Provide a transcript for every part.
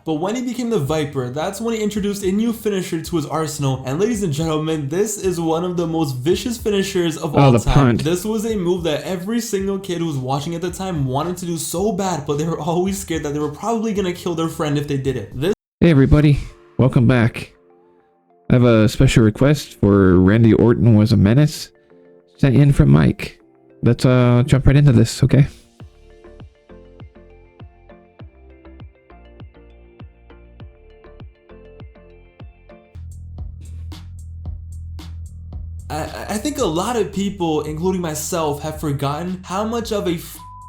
But when he became the Viper, that's when he introduced a new finisher to his arsenal. And ladies and gentlemen, this is one of the most vicious finishers of all time. Punt. This was a move that every single kid who was watching at the time wanted to do so bad, but they were always scared that they were probably gonna kill their friend if they did it. Hey everybody, welcome back. I have a special request for Randy Orton was a menace. Sent in from Mike. Let's jump right into this, okay? I think a lot of people, including myself, have forgotten how much of a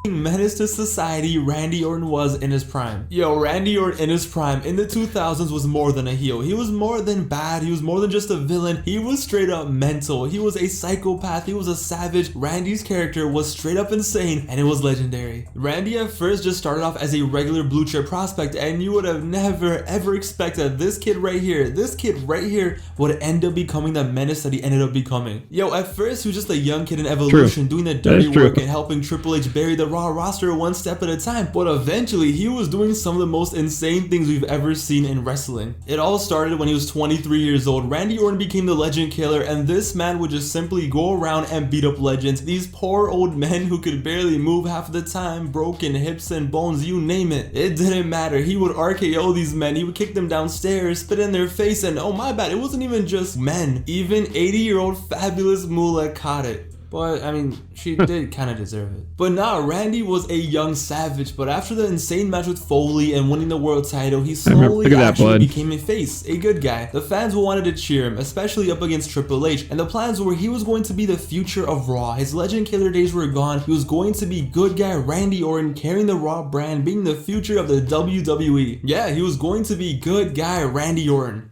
menace to society Randy Orton was in his prime. Yo, Randy Orton in his prime in the 2000s was more than a heel. He was more than bad. He was more than just a villain. He was straight up mental. He was a psychopath. He was a savage. Randy's character was straight up insane, and it was legendary. Randy at first just started off as a regular blue chip prospect, and you would have never ever expected this kid right here would end up becoming the menace that he ended up becoming. Yo, at first he was just a young kid in Evolution doing the dirty work and helping Triple H bury the Raw roster one step at a time, but eventually he was doing some of the most insane things we've ever seen in wrestling. It all started when he was 23 years old. Randy Orton became the legend killer, and this man would just simply go around and beat up legends. These poor old men who could barely move half the time, broken hips and bones, you name it. It didn't matter. He would RKO these men. He would kick them downstairs, spit in their face, and oh my bad, it wasn't even just men. Even 80-year-old Fabulous Moolah caught it. But, I mean, she did kind of deserve it. But nah, Randy was a young savage, but after the insane match with Foley and winning the world title, he slowly actually became a face, a good guy. The fans wanted to cheer him, especially up against Triple H, and the plans were he was going to be the future of Raw. His legend killer days were gone. He was going to be good guy Randy Orton, carrying the Raw brand, being the future of the WWE. Yeah, he was going to be good guy Randy Orton.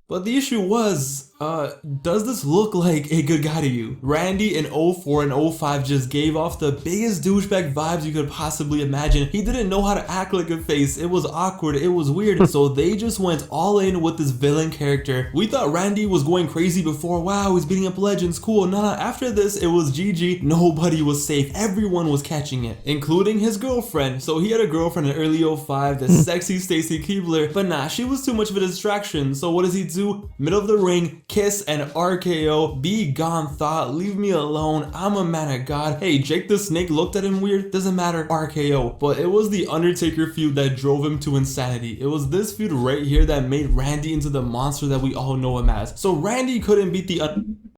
But the issue was, does this look like a good guy to you? Randy in 04 and 05 just gave off the biggest douchebag vibes you could possibly imagine. He didn't know how to act like a face. It was awkward. It was weird. So they just went all in with this villain character. We thought Randy was going crazy before. Wow, he's beating up legends. Cool. Nah, after this, it was GG. Nobody was safe. Everyone was catching it, including his girlfriend. So he had a girlfriend in early 05, the sexy Stacy Keibler. But nah, she was too much of a distraction. So what does he do? Middle of the ring, kiss and RKO. Be gone, thought. Leave me alone. I'm a man of God. Hey, Jake the Snake looked at him weird. Doesn't matter. RKO. But it was the Undertaker feud that drove him to insanity. It was this feud right here that made Randy into the monster that we all know him as. So Randy couldn't beat the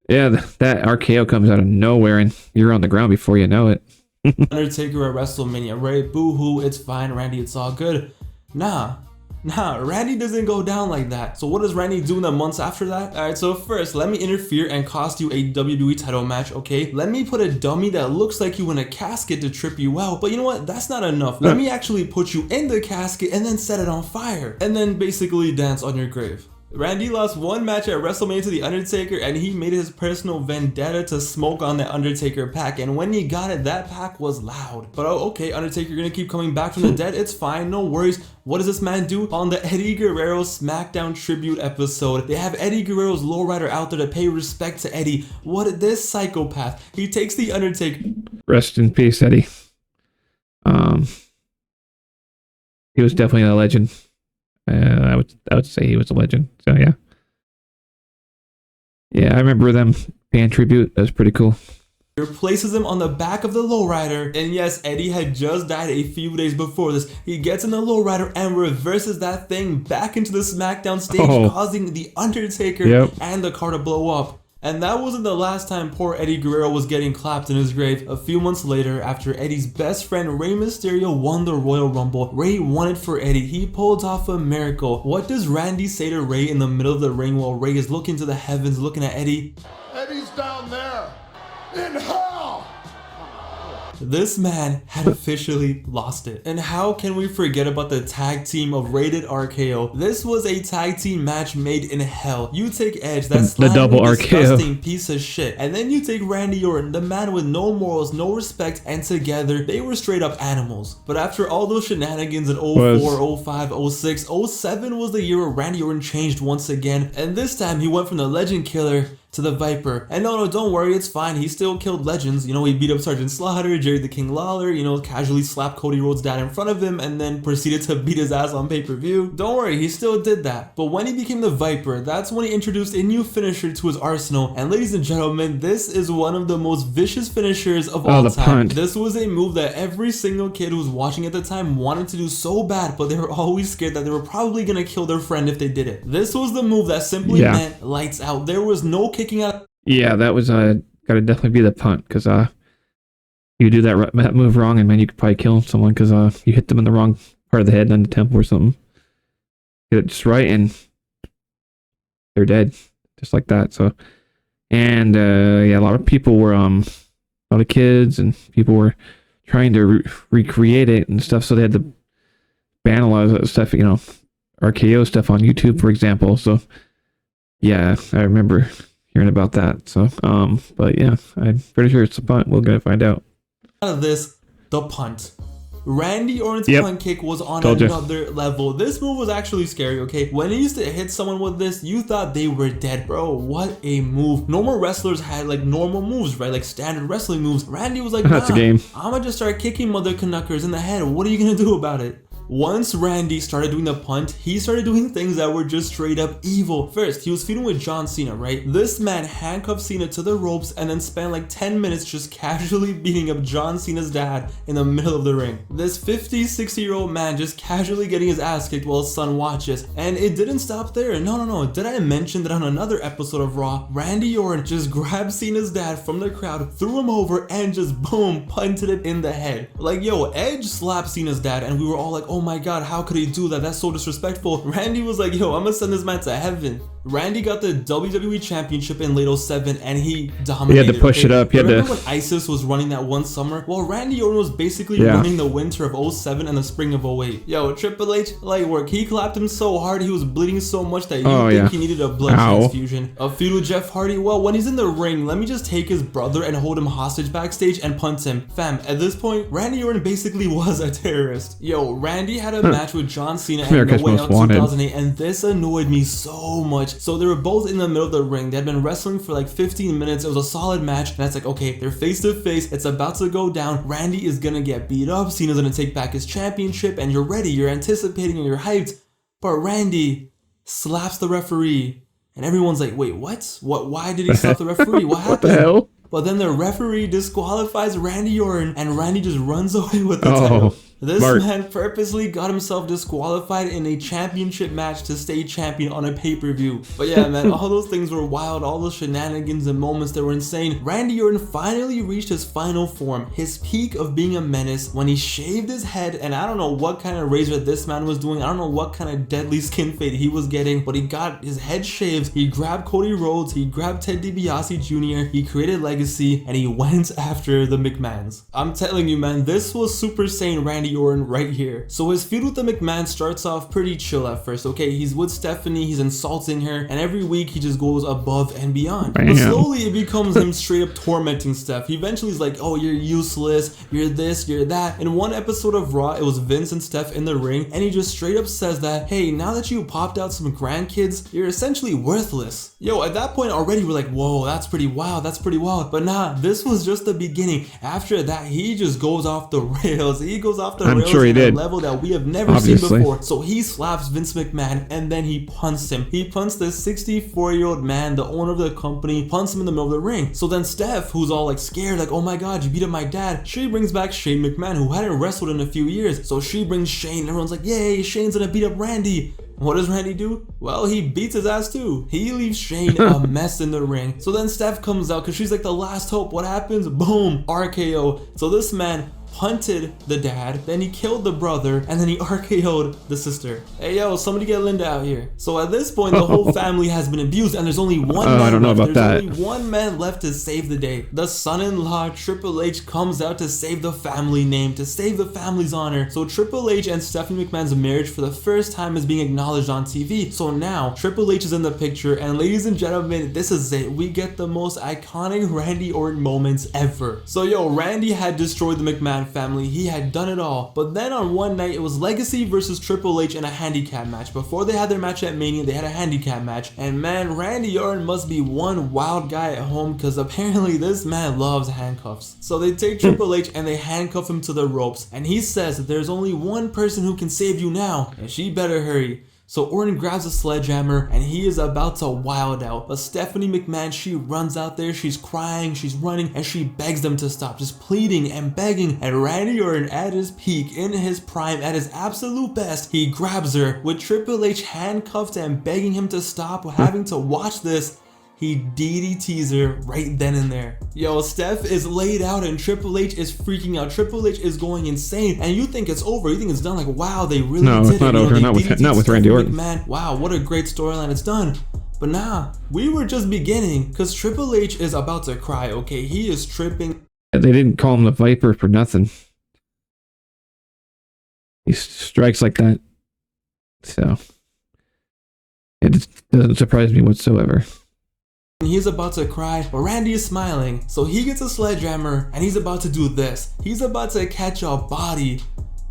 yeah, that RKO comes out of nowhere and you're on the ground before you know it. Undertaker at WrestleMania, right? Boo-hoo, it's fine, Randy, it's all good. Nah, Randy doesn't go down like that. So what does Randy do in the months after that? Alright, so first, let me interfere and cost you a WWE title match, okay? Let me put a dummy that looks like you in a casket to trip you out. But you know what? That's not enough. Let me actually put you in the casket and then set it on fire. And then basically dance on your grave. Randy lost one match at WrestleMania to The Undertaker, and he made his personal vendetta to smoke on the Undertaker pack, and when he got it, that pack was loud. But oh, okay, Undertaker, you're gonna keep coming back from the dead, it's fine, no worries. What does this man do? On the Eddie Guerrero SmackDown tribute episode, they have Eddie Guerrero's lowrider out there to pay respect to Eddie. What this psychopath? He takes the Undertaker. Rest in peace, Eddie. He was definitely a legend. I would say he was a legend. So yeah, I remember them paying tribute. That was pretty cool. Places him on the back of the lowrider, and yes, Eddie had just died a few days before this. He gets in the lowrider and reverses that thing back into the SmackDown stage, causing the Undertaker and the car to blow up. And that wasn't the last time poor Eddie Guerrero was getting clapped in his grave. A few months later, after Eddie's best friend Rey Mysterio won the Royal Rumble, Rey won it for Eddie. He pulled off a miracle. What does Randy say to Rey in the middle of the ring while Rey is looking to the heavens, looking at Eddie? Eddie's down there in hell! This man had officially lost it. And how can we forget about the tag team of Rated RKO? This was a tag team match made in hell. You take Edge, that's the double disgusting piece of shit, and then you take Randy Orton, the man with no morals, no respect, and together they were straight up animals. But after all those shenanigans in 04, 05, 06, 07 was the year where Randy Orton changed once again, and this time he went from the legend killer to the Viper. And no, don't worry, it's fine. He still killed legends. You know, he beat up Sergeant Slaughter, Jerry the King Lawler, you know, casually slapped Cody Rhodes' dad in front of him and then proceeded to beat his ass on pay-per-view. Don't worry, he still did that. But when he became the Viper, that's when he introduced a new finisher to his arsenal. And ladies and gentlemen, this is one of the most vicious finishers of all time. Punt. This was a move that every single kid who was watching at the time wanted to do so bad, but they were always scared that they were probably gonna kill their friend if they did it. This was the move that simply meant lights out. There was no kicking out. Yeah, that was gotta definitely be the punt, because you do that move wrong, and man, you could probably kill someone because you hit them in the wrong part of the head, on the temple or something. Get it just right, and they're dead, just like that. So, and yeah, a lot of people were a lot of kids and people were trying to recreate it and stuff, so they had to ban a lot of that stuff, you know, RKO stuff on YouTube, for example. So yeah, I remember hearing about that. So but yeah, I'm pretty sure it's a punt. We're gonna find out. Out of this, the punt. Randy Orton's punt kick was on another level. This move was actually scary, okay? When he used to hit someone with this, you thought they were dead, bro. What a move. Normal wrestlers had like normal moves, right? Like standard wrestling moves. Randy was like, nah, that's a game. I'm gonna just start kicking mother knuckers in the head. What are you gonna do about it? Once Randy started doing the punt, he started doing things that were just straight up evil. First, he was feuding with John Cena, right? This man handcuffed Cena to the ropes and then spent like 10 minutes just casually beating up John Cena's dad in the middle of the ring. This 50, 60-year-old man just casually getting his ass kicked while his son watches. And it didn't stop there. No. Did I mention that on another episode of Raw, Randy Orton just grabbed Cena's dad from the crowd, threw him over, and just boom, punted him in the head. Like, yo, Edge slapped Cena's dad and we were all like, oh my god, how could he do that? That's so disrespectful. Randy was like, yo, I'm gonna send this man to heaven. Randy got the WWE Championship in late 07 and he dominated. He had to push it up. Remember when ISIS was running that one summer? Well, Randy Orton was basically running the winter of 07 and the spring of 08. Yo, Triple H, light work. He clapped him so hard, he was bleeding so much that you think he needed a blood transfusion. A feud with Jeff Hardy? Well, when he's in the ring, let me just take his brother and hold him hostage backstage and punt him. Fam, at this point, Randy Orton basically was a terrorist. Yo, Randy had a match with John Cena at No Way Out 2008, and this annoyed me so much. So they were both in the middle of the ring. They had been wrestling for like 15 minutes. It was a solid match, and it's like, okay, they're face to face. It's about to go down. Randy is gonna get beat up. Cena's gonna take back his championship, and you're ready. You're anticipating and you're hyped. But Randy slaps the referee, and everyone's like, wait, what? Why did he slap the referee? What happened? What the hell? But then the referee disqualifies Randy Orton, and Randy just runs away with the title. This man purposely got himself disqualified in a championship match to stay champion on a pay-per-view. But yeah, man, all those things were wild. All those shenanigans and moments that were insane. Randy Orton finally reached his final form, his peak of being a menace, when he shaved his head. And I don't know what kind of razor this man was doing. I don't know what kind of deadly skin fade he was getting, but he got his head shaved. He grabbed Cody Rhodes. He grabbed Ted DiBiase Jr. He created legacy, and he went after the McMahons. I'm telling you, man, this was Super Saiyan Randy Orton right here. So his feud with the McMahon starts off pretty chill at first, okay? He's with Stephanie, he's insulting her, and every week he just goes above and beyond. But slowly it becomes him straight up tormenting Steph. He eventually is like, oh, you're useless, you're this, you're that. In one episode of Raw, it was Vince and Steph in the ring, and he just straight up says that, hey, now that you popped out some grandkids, you're essentially worthless. Yo, at that point already we're like, whoa, that's pretty wild, that's pretty wild. But nah, this was just the beginning. After that, he just goes off the rails. He goes off the rails at a level that we have never seen before. So he slaps Vince McMahon and then he punts him. He punts the 64-year-old man, the owner of the company, punts him in the middle of the ring. So then Steph, who's all like scared, like, oh my god, you beat up my dad, she brings back Shane McMahon, who hadn't wrestled in a few years. So she brings Shane. Everyone's like, yay, Shane's gonna beat up Randy. What does Randy do? Well, he beats his ass too. He leaves Shane a mess in the ring. So then Steph comes out because she's like the last hope. What happens? Boom, RKO. So this man punted the dad, then he killed the brother, and then he RKO'd the sister. Hey yo, somebody get Linda out here. So at this point, the whole family has been abused, and there's only one man I don't know left. about that. There's only one man left to save the day. The son-in-law, Triple H, comes out to save the family name, to save the family's honor. So Triple H and Stephanie McMahon's marriage for the first time is being acknowledged on TV. So now Triple H is in the picture, and ladies and gentlemen, this is it. We get the most iconic Randy Orton moments ever. So yo, Randy had destroyed the McMahon McMahon family. He had done it all. But then on one night, it was Legacy versus Triple H in a handicap match. Before they had their match at Mania, they had a handicap match. And man, Randy Orton must be one wild guy at home, because apparently this man loves handcuffs. So they take Triple H and they handcuff him to the ropes. And he says that there's only one person who can save you now, and she better hurry. So Orton grabs a sledgehammer and he is about to wild out. But Stephanie McMahon, she runs out there, she's crying, she's running, and she begs them to stop, just pleading and begging. And Randy Orton, at his peak, in his prime, at his absolute best, he grabs her. With Triple H handcuffed and begging him to stop, having to watch this, he DDTs her right then and there. Yo, Steph is laid out and Triple H is freaking out. Triple H is going insane, and you think it's over. You think it's done. Like, wow, they really did it's not it. over. Not with Randy Orton. Man, wow, what a great storyline it's done. But nah, we were just beginning, because Triple H is about to cry, okay? He is tripping. They didn't call him the Viper for nothing. He strikes like that. So it doesn't surprise me whatsoever. He's about to cry, but Randy is smiling. So he gets a sledgehammer and he's about to do this. He's about to catch a body,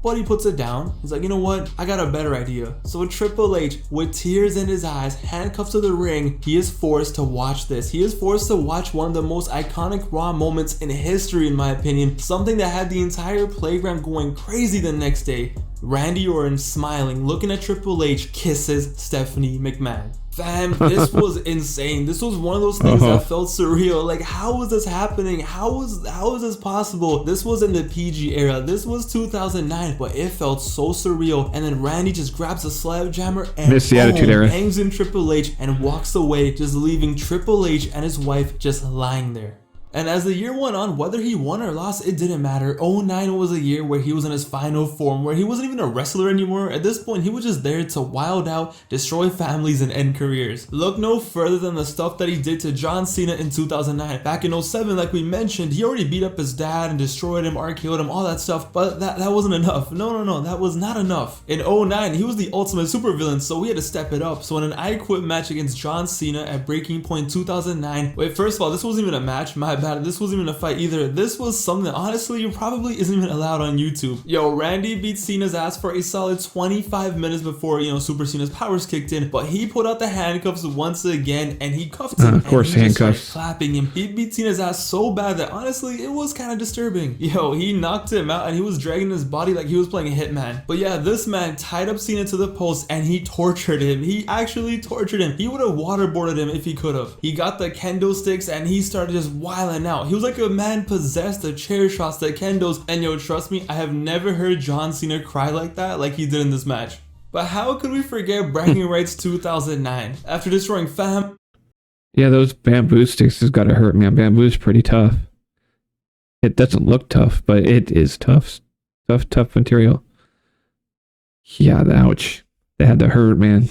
but he puts it down. He's like, you know what? I got a better idea. So Triple H, with tears in his eyes, handcuffed to the ring, he is forced to watch this. He is forced to watch one of the most iconic Raw moments in history, in my opinion. Something that had the entire playground going crazy the next day. Randy Orton, smiling, looking at Triple H, kisses Stephanie McMahon. Fam, this was insane. This was one of those things that felt surreal. Like, how was this happening? How is this possible? This was in the PG era. This was 2009, but it felt so surreal. And then Randy just grabs a sledgehammer and hangs in Triple H and walks away, just leaving Triple H and his wife just lying there. And as the year went on, whether he won or lost, it didn't matter. 09 was a year where he was in his final form, where he wasn't even a wrestler anymore. At this point, he was just there to wild out, destroy families, and end careers. Look no further than the stuff that he did to John Cena in 2009. Back in 07, like we mentioned, he already beat up his dad and destroyed him, RKO'd him, all that stuff, but that wasn't enough. No, that was not enough. In 09, he was the ultimate supervillain, so we had to step it up. So in an I Quit match against John Cena at Breaking Point 2009, wait, first of all, this wasn't even a match, my bad. This wasn't even a fight either. This was something that honestly probably isn't even allowed on YouTube. Yo, Randy beat Cena's ass for a solid 25 minutes before, Super Cena's powers kicked in, but he put out the handcuffs once again and he cuffed him. Of course, and he handcuffs. just started clapping him. He beat Cena's ass so bad that honestly it was kind of disturbing. Yo, he knocked him out and he was dragging his body like he was playing a hitman. But yeah, this man tied up Cena to the post and he tortured him. He actually tortured him. He would have waterboarded him if he could have. He got the kendo sticks and he started just wilding out. He was like a man possessed, the chair shots, the kendos, and yo, trust me, I have never heard John Cena cry like that like he did in this match. But how could we forget Bragging Rights 2009? After destroying fam. Yeah, those bamboo sticks has got to hurt, man. Bamboo's pretty tough. It doesn't look tough, but it is tough. Tough material. Yeah, ouch. That had to hurt, man.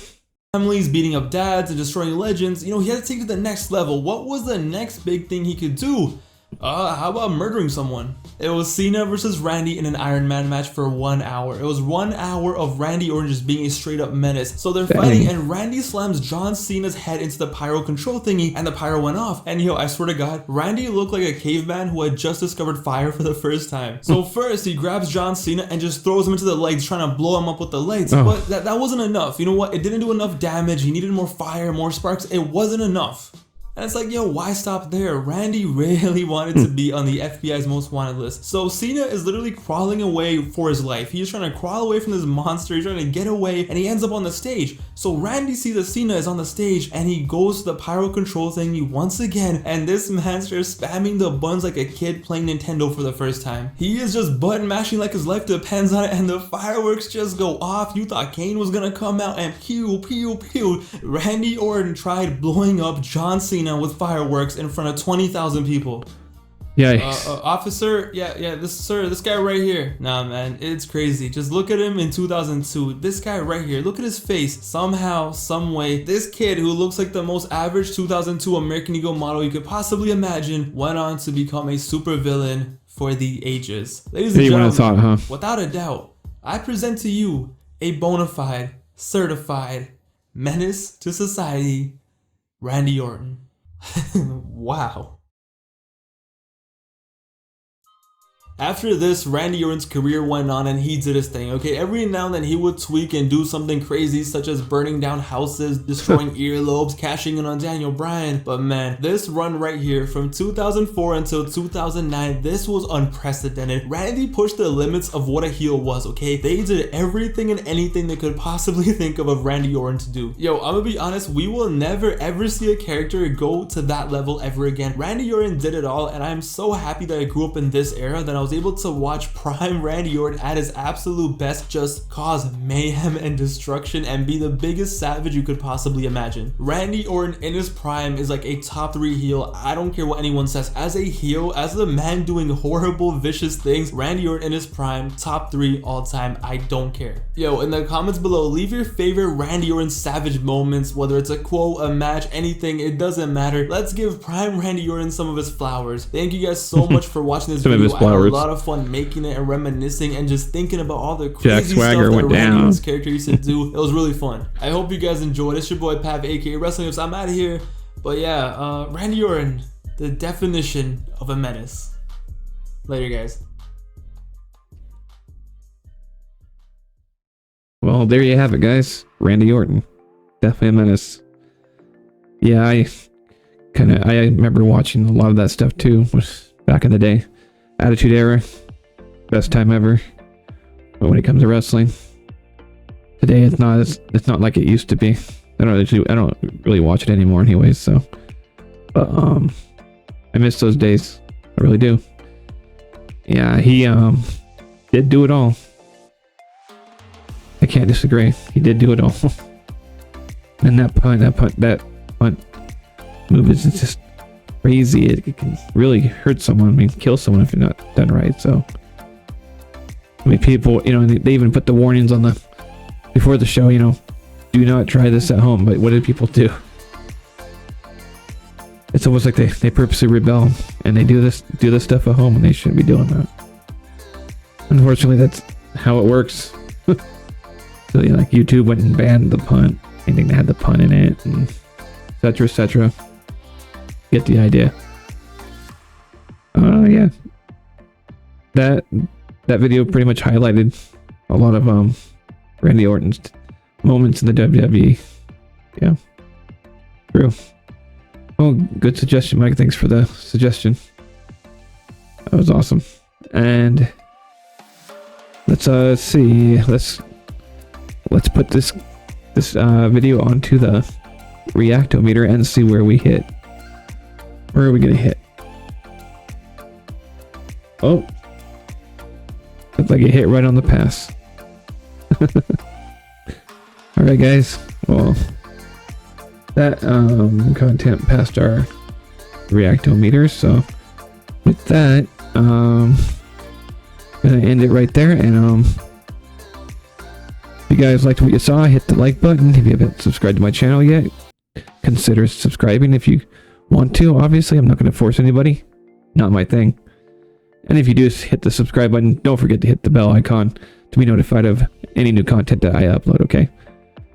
Families, beating up dads and destroying legends. He had to take it to the next level. What was the next big thing he could do? How about murdering someone? It was Cena versus Randy in an Iron Man match for 1 hour. It was 1 hour of Randy Orton just being a straight up menace. So they're fighting and Randy slams John Cena's head into the pyro control thingy and the pyro went off. And yo, I swear to God, Randy looked like a caveman who had just discovered fire for the first time. So first he grabs John Cena and just throws him into the lights, trying to blow him up with the lights. But that wasn't enough. You know what? It didn't do enough damage. He needed more fire, more sparks. It wasn't enough. And it's like, yo, why stop there? Randy really wanted to be on the FBI's most wanted list. So Cena is literally crawling away for his life. He's trying to crawl away from this monster. He's trying to get away and he ends up on the stage. So Randy sees that Cena is on the stage and he goes to the pyro control thingy once again. And this man starts spamming the buttons like a kid playing Nintendo for the first time. He is just button mashing like his life depends on it and the fireworks just go off. You thought Kane was gonna come out and pew, pew, pew. Randy Orton tried blowing up John Cena with fireworks in front of 20,000 people. Yikes. Officer, this guy right here. Nah, man, it's crazy. Just look at him in 2002. This guy right here, look at his face. Somehow, some way, this kid who looks like the most average 2002 American Eagle model you could possibly imagine went on to become a supervillain for the ages. Ladies and gentlemen, without a doubt, I present to you a bona fide, certified menace to society, Randy Orton. Wow. After this, Randy Orton's career went on and he did his thing, okay? Every now and then he would tweak and do something crazy, such as burning down houses, destroying earlobes, cashing in on Daniel Bryan. But man, this run right here from 2004 until 2009, this was unprecedented. Randy pushed the limits of what a heel was, okay? They did everything and anything they could possibly think of Randy Orton to do. Yo, I'm gonna be honest, we will never ever see a character go to that level ever again. Randy Orton did it all, and I'm so happy that I grew up in this era that I was able to watch prime Randy Orton at his absolute best just cause mayhem and destruction and be the biggest savage you could possibly imagine. Randy Orton in his prime is like a top 3 heel. I don't care what anyone says. As a heel, as the man doing horrible, vicious things, Randy Orton in his prime, top 3 all time. I don't care. Yo, in the comments below, leave your favorite Randy Orton savage moments, whether it's a quote, a match, anything, it doesn't matter. Let's give prime Randy Orton some of his flowers. Thank you guys so much for watching this video. I had a lot of fun making it and reminiscing and just thinking about all the crazy stuff that Randy Orton's character used to do. It was really fun. I hope you guys enjoyed. It's your boy Pav, aka Wrestling Whips. I'm out of here. But yeah, Randy Orton, the definition of a menace. Later, guys. Well, there you have it, guys. Randy Orton, definitely a menace. Yeah, I remember watching a lot of that stuff too, back in the day. Attitude Era, best time ever. But when it comes to wrestling, today it's not like it used to be. I don't really watch it anymore, anyways. So, but I miss those days. I really do. Yeah, he did do it all. I can't disagree. He did do it all. And that punt move is just crazy. It can really hurt someone. I mean, kill someone if you're not done right. So, I mean, people, they even put the warnings on before the show. Do not try this at home. But what did people do? It's almost like they purposely rebel and they do this stuff at home, and they shouldn't be doing that. Unfortunately, that's how it works. So yeah, like YouTube went and banned the punt, anything that had the pun in it, and etc. etc. Get the idea. Yeah, that video pretty much highlighted a lot of Randy Orton's moments in the WWE. Yeah, true. Oh, good suggestion, Mike. Thanks for the suggestion. That was awesome. And let's see. Let's put this video onto the reactometer and see where we hit. Where are we gonna hit? Oh, looks like it hit right on the pass. All right, guys. Well, that content passed our reactometer. So with that, gonna end it right there. And if you guys liked what you saw, hit the like button. If you haven't subscribed to my channel yet, consider subscribing if you want to. Obviously, I'm not going to force anybody. Not my thing. And if you do hit the subscribe button, don't forget to hit the bell icon to be notified of any new content that I upload, okay?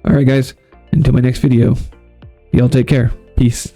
Alright guys, until my next video, y'all take care. Peace.